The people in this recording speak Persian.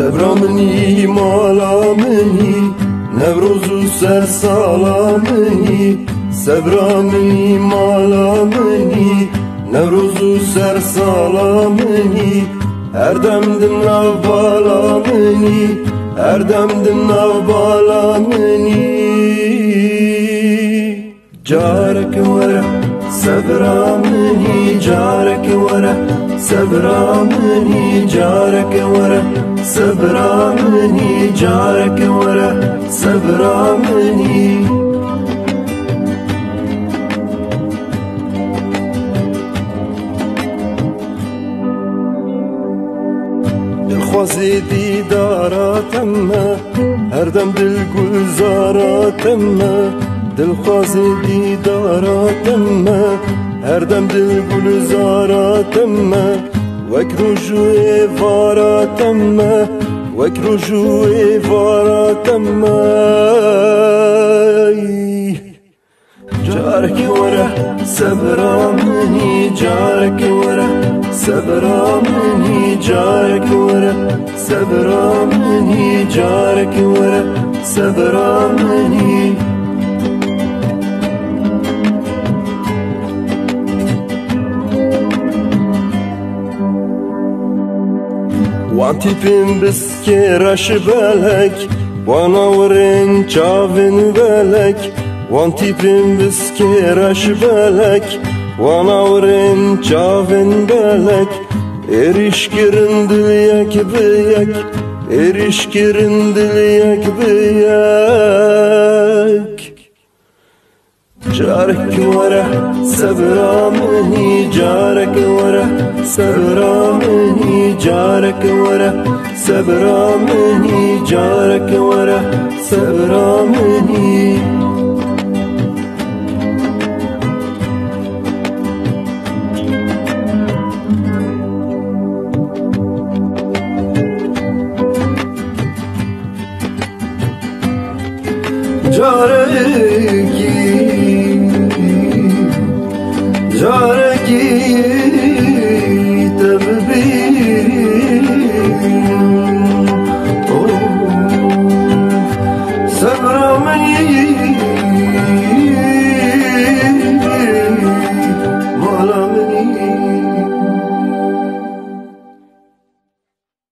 سبرا منی مالا منی نوروز و سر سالا منی سبرا منی مالا منی نوروز و سر سالا منی هر دم دم ناو بالا منی هر دم دم ناو بالا منی جارك ورا سبرا مني جارك ورا سبرا مني جارك ورا سبرا مني جارك ورا سبرا مني دلخوازي دیداراتم هر دم دل گلزاراتم دلخوازی دیداراتم هر دم دل گلزاراتم وک رجوع واراتم وک رجوع واراتم جارك ورا سبرا مني جارك ورا سبرا مني جارك ورا سبرا مني جارك ورا سبرا مني وانتی پیم بسکرش بلک وانا ورن چاوین بلک وانتی پیم بسکرش بلک وانا ورن چاوین بلک eriş girin dil yak biyak eriş girin dil yak biyak جارك ورا سبرا مني جارك ورا سبرا مني جارك ورا سبرا مني جارك ورا سبرا مني جارك